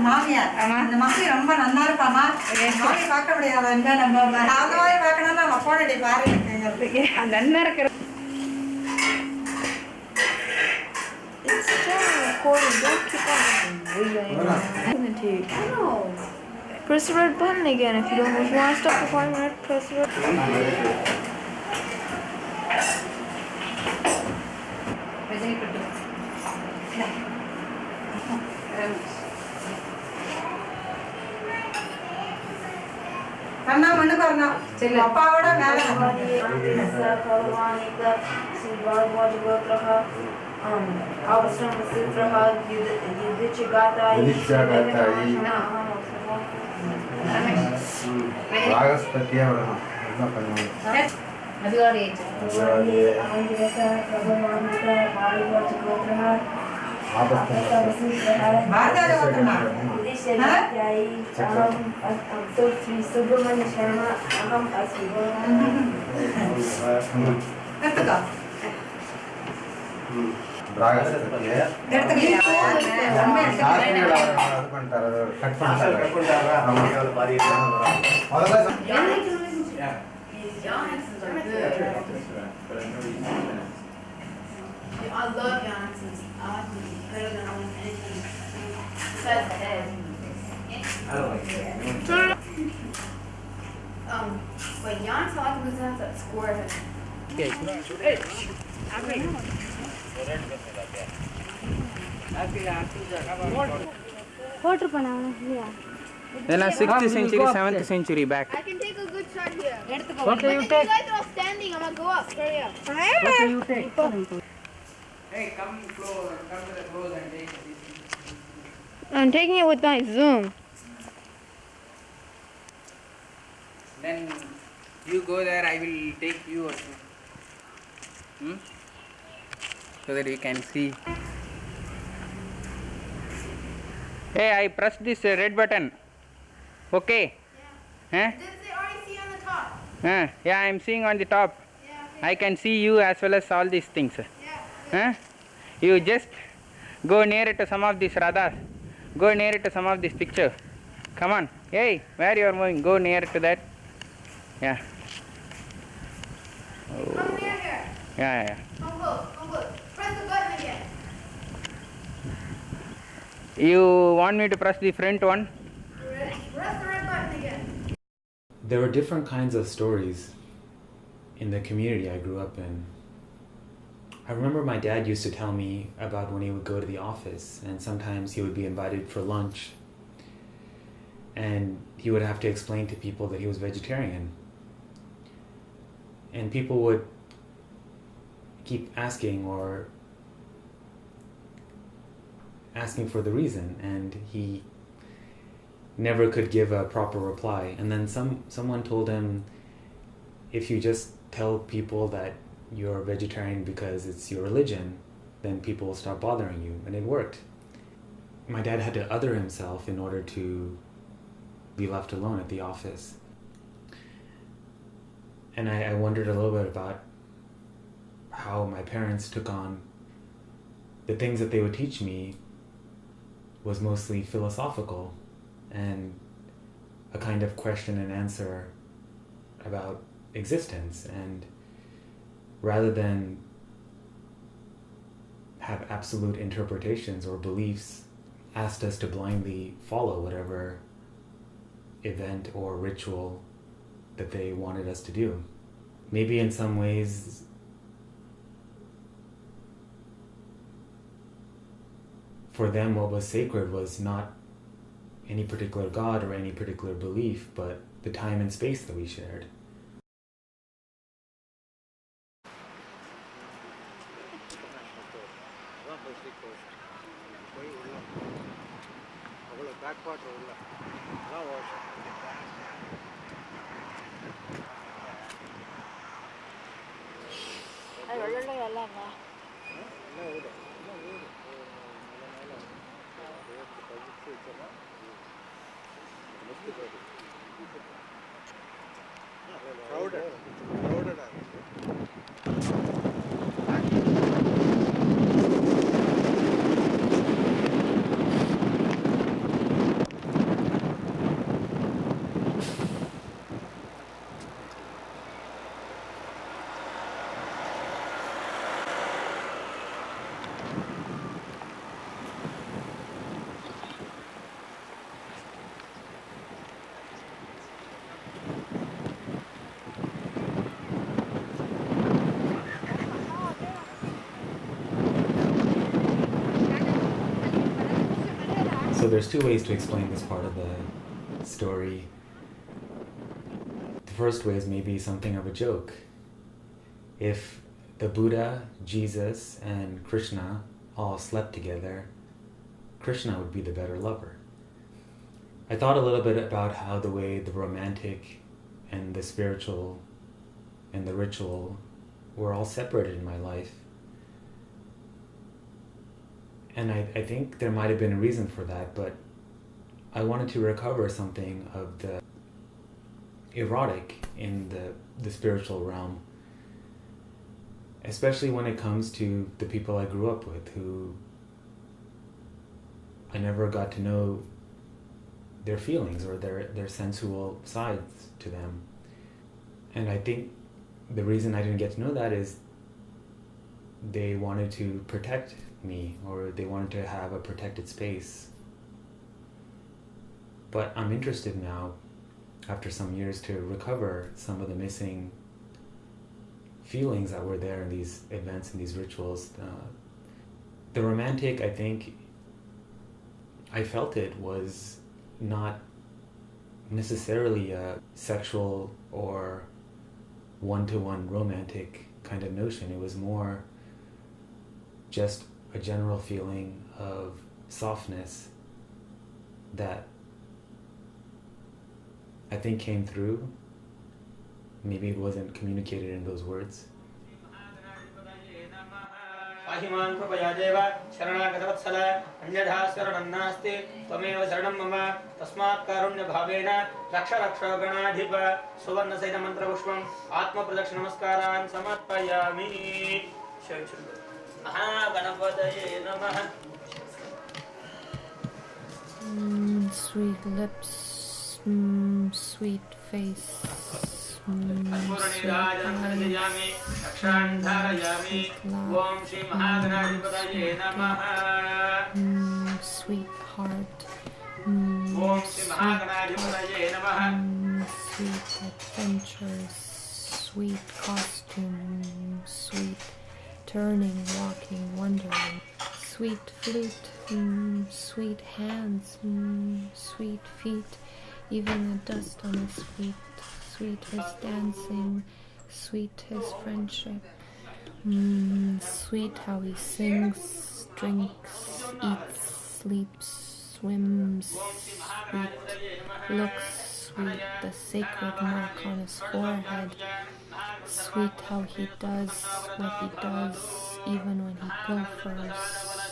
மாமியார் அந்த மக்கள் ரொம்ப நல்லா இருப்பாமா மாமி பார்க்க முடியாது என்ன நம்ம அந்த மாதிரி பார்க்கணும்னா நம்ம போனடி பாருங்கிறதுக்கு நல்லா இருக்கிற Press the red button again if you don't want to stop recording. Press the red button. கண்ணா மண்ணு வரணும் சரி அப்பாவோட மேல I love Janssens. I like them better than almost anything besides the head. I don't like that. But Janssen, I like them because it has that square head. Then a 6th century, 7th century back. I can take a good shot here. What do you take? You guys are all standing. I'm gonna go up. Hurry up. What do you take? Hey, come close. Come to the close and take it. I'm taking it with my zoom. Then you go there. I will take you also. So that we can see. Hey, I pressed this red button. Okay. Yeah. Does it already see on the top? Yeah, I am seeing on the top. Yeah. Okay. I can see you as well as all these things. Yeah. You just go near to some of these radhas. Go near to some of this picture. Come on. Hey, where you are moving? Go near to that. Yeah. Come near here. Yeah. Come close. Come close. Press the button again. You want me to press the front one? Press the red button again. There were different kinds of stories in the community I grew up in. I remember my dad used to tell me about when he would go to the office, and sometimes he would be invited for lunch, and he would have to explain to people that he was vegetarian. And people would keep asking for the reason, and he never could give a proper reply. And then someone told him, if you just tell people that you're vegetarian because it's your religion, then people will stop bothering you. And it worked. My dad had to other himself in order to be left alone at the office. And I wondered a little bit about how my parents took on the things that they would teach me was mostly philosophical and a kind of question and answer about existence, and rather than have absolute interpretations or beliefs, asked us to blindly follow whatever event or ritual that they wanted us to do. Maybe in some ways for them what was sacred was not any particular god or any particular belief, but the time and space that we shared. I So there's two ways to explain this part of the story. The first way is maybe something of a joke. If the Buddha, Jesus, and Krishna all slept together, Krishna would be the better lover. I thought a little bit about how the way the romantic and the spiritual and the ritual were all separated in my life. And I think there might have been a reason for that, but I wanted to recover something of the erotic in the spiritual realm, especially when it comes to the people I grew up with, who I never got to know their feelings or their sensual sides to them. And I think the reason I didn't get to know that is they wanted to protect me, or they wanted to have a protected space. But I'm interested now, after some years, to recover some of the missing feelings that were there in these events and these rituals. The romantic, I think, I felt it was not necessarily a sexual or one-to-one romantic kind of notion. It was more just a general feeling of softness that I think came through. Maybe it wasn't communicated in those words. Ahiman krupaya deva sharanagatavatssala anyadha sharanam nasti tvameva sharanam mama tasmat karunya bhavena raksha raksha ganadhipa suvarna saina mantra pushpam atma pradakshina namaskaran samarpayami. Mahaganapadaye namaha. Sweet lips, sweet face, sweet eyes, sweet heart, sweet adventures, sweet costume, sweet turning, walking, wandering, sweet flute, sweet hands, sweet feet, even the dust on his feet, sweet his dancing, sweet his friendship, sweet how he sings, drinks, eats, sleeps, swims, sweet looks, sweet the sacred mark on his forehead, sweet how he does what he does, even when he pilfers,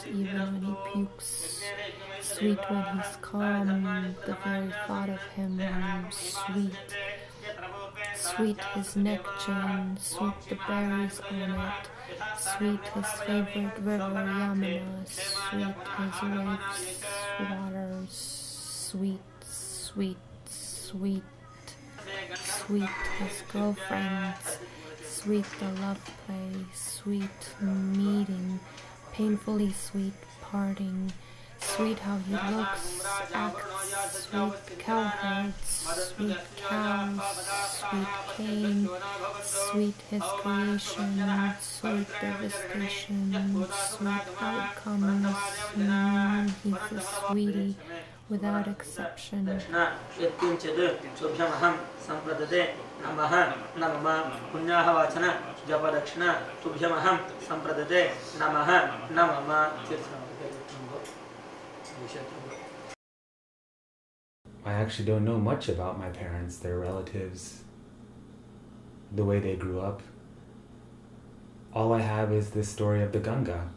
even when he pukes, sweet when he's calm, the very thought of him, sweet. Sweet his neck chain, sweet the berries on it, sweet his favorite river Yamuna, sweet his waves, waters, sweet, sweet, sweet, sweet his girlfriends, sweet the love play, sweet meeting, painfully sweet parting, sweet how he looks, acts, sweet cowherds, sweet cows, sweet cane, sweet his creation, sweet devastation, sweet outcomes, he's a sweetie without exception. I actually don't know much about my parents, their relatives, the way they grew up. All I have is this story of the Ganga.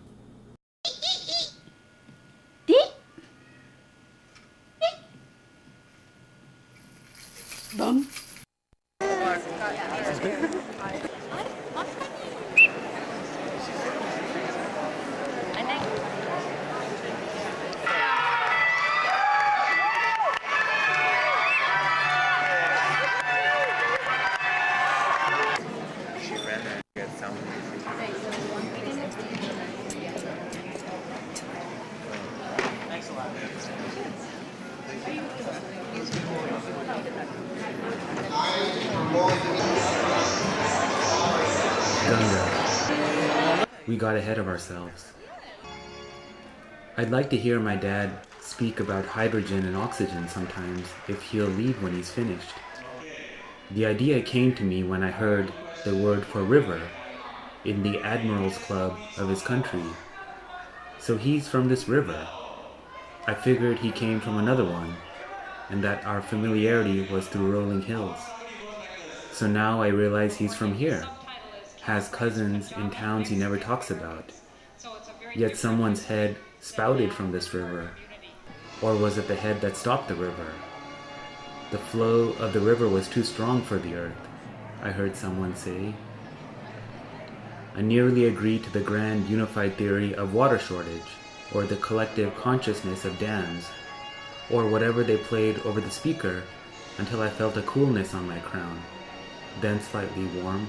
We got ahead of ourselves. I'd like to hear my dad speak about hydrogen and oxygen sometimes if he'll leave when he's finished. The idea came to me when I heard the word for river in the Admiral's Club of his country. So he's from this river. I figured he came from another one, and that our familiarity was through rolling hills. So now I realize he's from here, has cousins in towns he never talks about. Yet someone's head spouted from this river. Or was it the head that stopped the river? The flow of the river was too strong for the earth, I heard someone say. I nearly agreed to the grand unified theory of water shortage, or the collective consciousness of dams, or whatever they played over the speaker, until I felt a coolness on my crown, then slightly warm.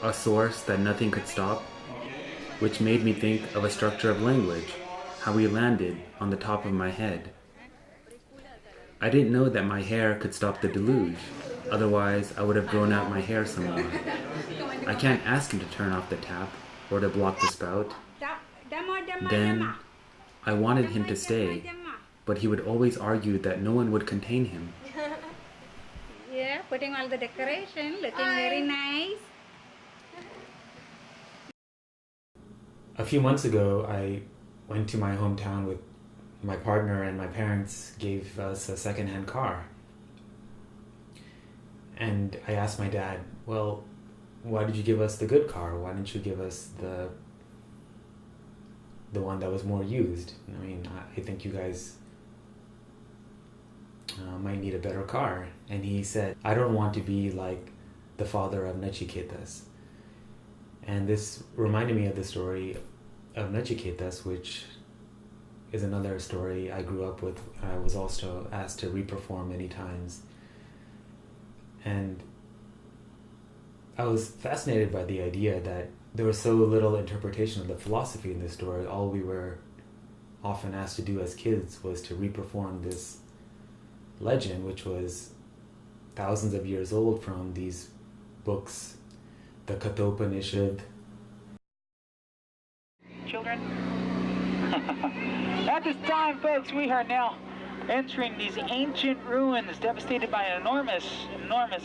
A source that nothing could stop, which made me think of a structure of language, how we landed on the top of my head. I didn't know that my hair could stop the deluge, otherwise I would have grown out my hair some more. I can't ask him to turn off the tap, or to block the spout. Then, I wanted him to stay, but he would always argue that no one would contain him. Yeah, putting all the decoration, looking very nice. A few months ago, I went to my hometown with my partner, and my parents gave us a second-hand car. And I asked my dad, well, why did you give us the good car? Why didn't you give us the one that was more used? I mean, I think you guys might need a better car. And he said, I don't want to be like the father of Nachiketas. And this reminded me of the story of Nachiketas, which is another story I grew up with. I was also asked to reperform many times. And I was fascinated by the idea that there was so little interpretation of the philosophy in this story. All we were often asked to do as kids was to reperform this legend, which was thousands of years old from these books, the Kathopanishad. Children, at this time, folks, we are now entering these ancient ruins devastated by an enormous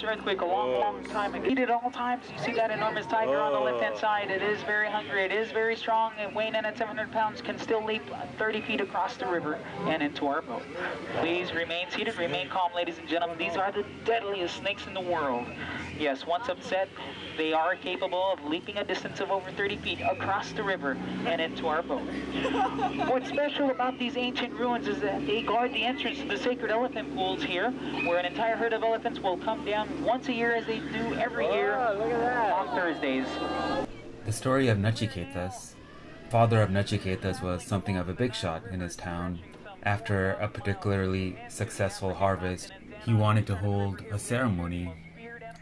earthquake a long time ago. At all times, you see that enormous tiger on the left-hand side. It is very hungry. It is very strong. And weighing in at 700 pounds, can still leap 30 feet across the river and into our boat. Please remain seated, remain calm, ladies and gentlemen. These are the deadliest snakes in the world. Yes, once upset, they are capable of leaping a distance of over 30 feet across the river and into our boat. What's special about these ancient ruins is that they guard the entrance to the sacred elephant pools here, where an entire herd of elephants will come down once a year, as they do every year on Thursdays. The story of Nachiketas, father of Nachiketas, was something of a big shot in his town. After a particularly successful harvest, he wanted to hold a ceremony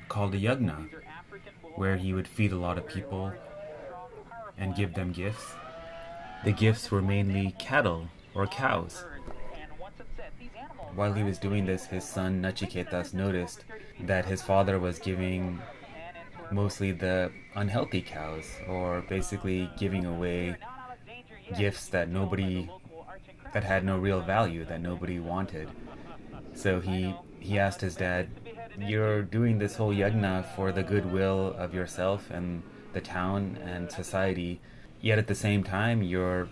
called a yagna, where he would feed a lot of people and give them gifts. The gifts were mainly cattle or cows. While he was doing this, his son Nachiketas noticed that his father was giving mostly the unhealthy cows, or basically giving away gifts that had no real value, that nobody wanted. So he asked his dad, you're doing this whole yagna for the goodwill of yourself and the town and society, yet at the same time you're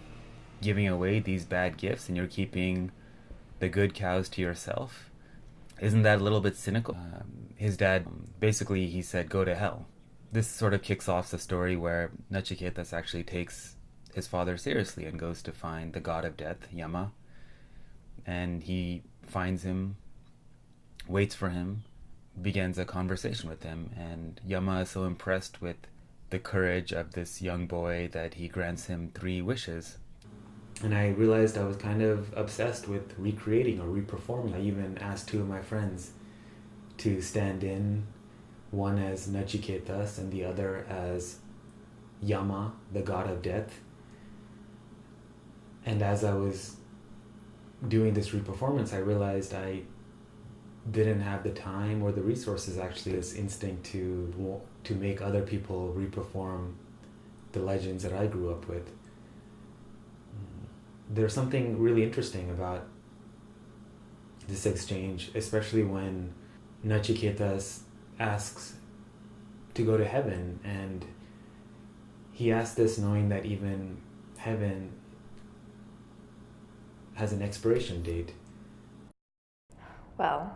giving away these bad gifts and you're keeping the good cows to yourself. Isn't that a little bit cynical? His dad, basically he said, go to hell. This sort of kicks off the story where Nachiketas actually takes his father seriously and goes to find the god of death, Yama, and he finds him waits for him, begins a conversation with him, and Yama is so impressed with the courage of this young boy that he grants him 3 wishes. And I realized I was kind of obsessed with recreating or reperforming. I even asked 2 of my friends to stand in, one as Nachiketas and the other as Yama, the god of death. And as I was doing this reperformance, I realized I didn't have the time or the resources, actually, this instinct to make other people reperform the legends that I grew up with. There's something really interesting about this exchange, especially when Nachiketas asks to go to heaven, and he asks this knowing that even heaven has an expiration date. Well,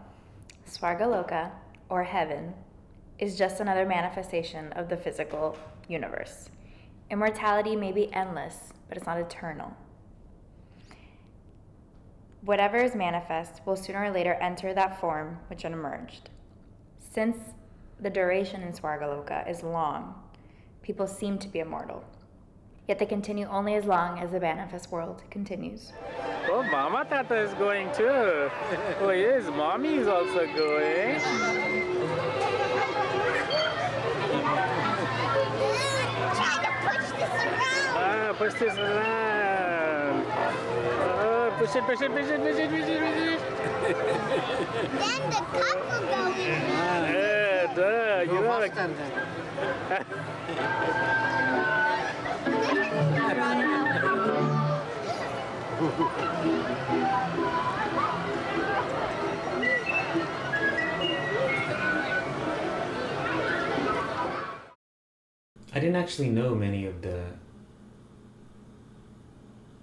Svargaloka, or heaven, is just another manifestation of the physical universe. Immortality may be endless, but it's not eternal. Whatever is manifest will sooner or later enter that form which emerged. Since the duration in Svargaloka is long, people seem to be immortal. Yet they continue only as long as the manifest world continues. Oh, Mama Tata is going too. Oh yes, Mommy is also going. Push this around. Push it, push it, push it, push it, push it, push it. Then the cup will go in. Yeah, duh, you know. I didn't actually know many of the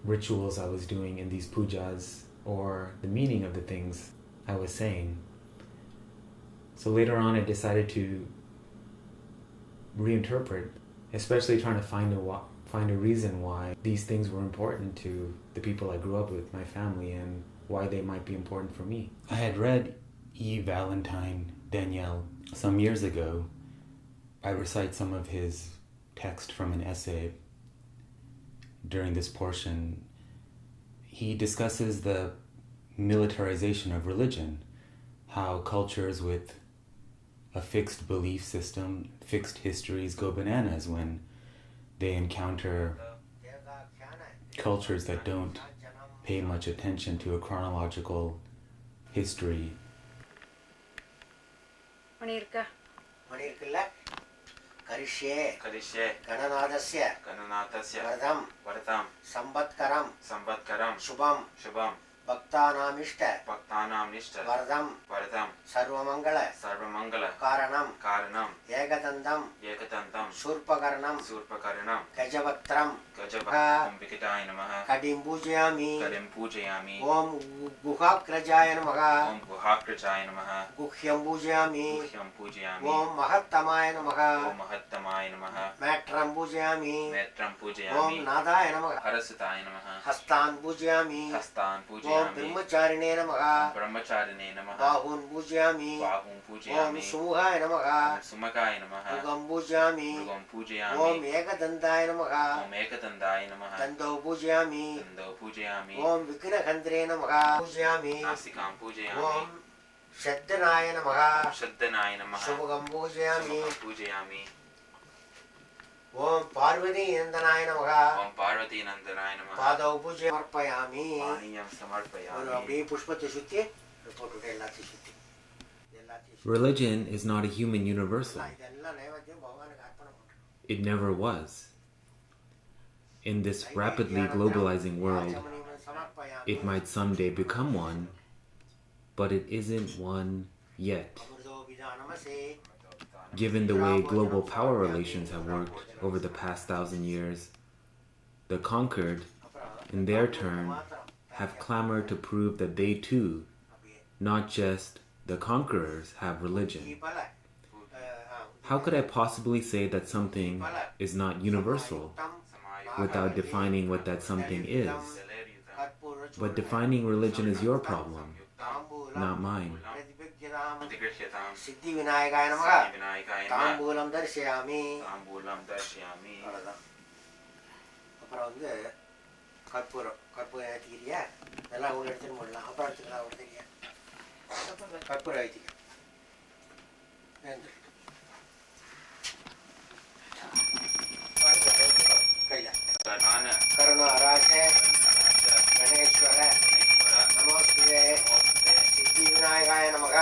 rituals I was doing in these pujas or the meaning of the things I was saying. So later on I decided to reinterpret, especially trying to find a reason why these things were important to the people I grew up with, my family, and why they might be important for me. I had read E. Valentine Daniel some years ago. I recite some of his text from an essay during this portion. He discusses the militarization of religion, how cultures with a fixed belief system, fixed histories go bananas when they encounter cultures that don't pay much attention to a chronological history. Karishe Gananathasya Vardam Samvatkaram Shubham Bhaktanam Nishta Vardam Sarvamangala Karanam Yegadandam Surpakarnam Gajavatram Kadim Pujayami Om Guhakrajaya Namaha Guhyam Pujayami Om Mahattamaya Namaha Matram Pujayami Om Nadaya Namaha Hastan Pujayami Om Brahmacharine Namaha Bahun Pujayami Om Sumuhaya Namaha Ugam Pujayami Om Ekadandaya Namaha Dando Pujayami Om Vignakandre Namaha Pujayami Om Shaddanaya Namaha Shubhagam Pujayami Om Parvati Nandanaya Namaha Padau Puja Marpayami Abhi Pushpati Shutti Religion is not a human universal. It never was. In this rapidly globalizing world, it might someday become one, but it isn't one yet. Given the way global power relations have worked over the past 1,000 years, the conquered, in their turn, have clamored to prove that they too, not just the conquerors, have religion. How could I possibly say that something is not universal without defining what that something is? But defining religion is your problem, not mine. प्रतिगृह्यताम् सिद्धिविनायकाय नमः ताम्बूलं दर्शयामि அவ்வளவுதான். அப்புறம் வந்து கற்பூரம் ஏற்றிக்கிறியா நல்லா உள்ள எடுத்துன்னு போடலாம் அப்புறம் எடுத்துக்கலாம் கொடுத்துருக்கியா கற்பூரம் ஏற்றிக்க கையில் கருணாராஜ கணேஸ்வர நமோஸ்துதே सिद्धिविनायकाय नमः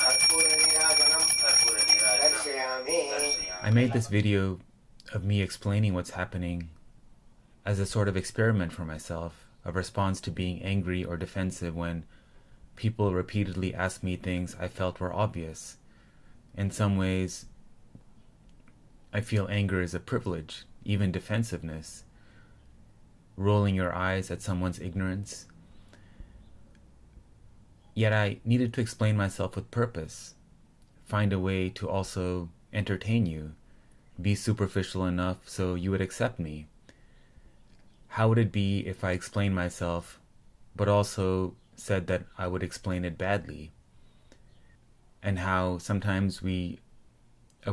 कर्पूरनीराजनं दर्शयामि. I made this video of me explaining what's happening as a sort of experiment for myself, a response to being angry or defensive when people repeatedly asked me things I felt were obvious. In some ways, I feel anger is a privilege, even defensiveness. Rolling your eyes at someone's ignorance. Yet I needed to explain myself with purpose, find a way to also entertain you, be superficial enough so you would accept me. How would it be if I explained myself, but also said that I would explain it badly? And how sometimes we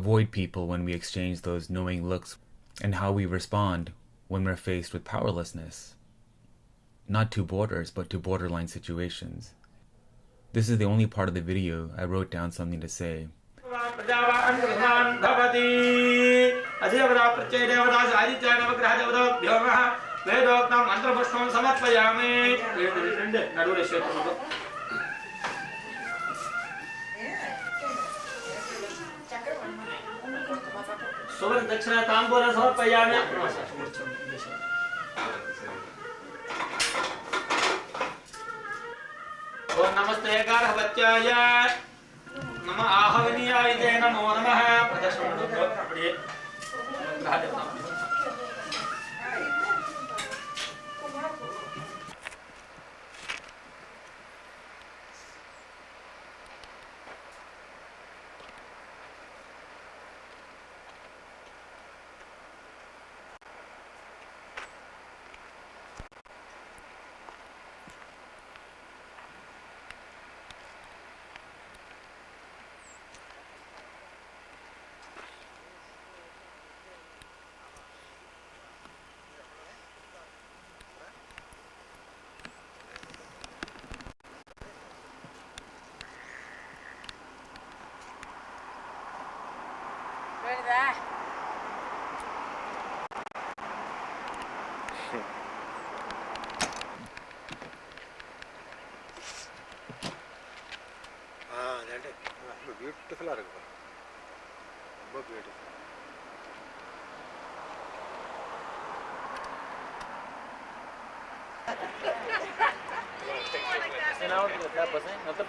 avoid people when we exchange those knowing looks, and how we respond when we're faced with powerlessness. Not to borders, but to borderline situations. This is the only part of the video I wrote down something to say. ओम नमस्ते गार्हवत्याय नमः आहवनीयाय नमो नमः प्रदर्शनं அப்படியே பியூட்டிஃபுல்லாக இருக்கு ரொம்ப beautiful. मतलब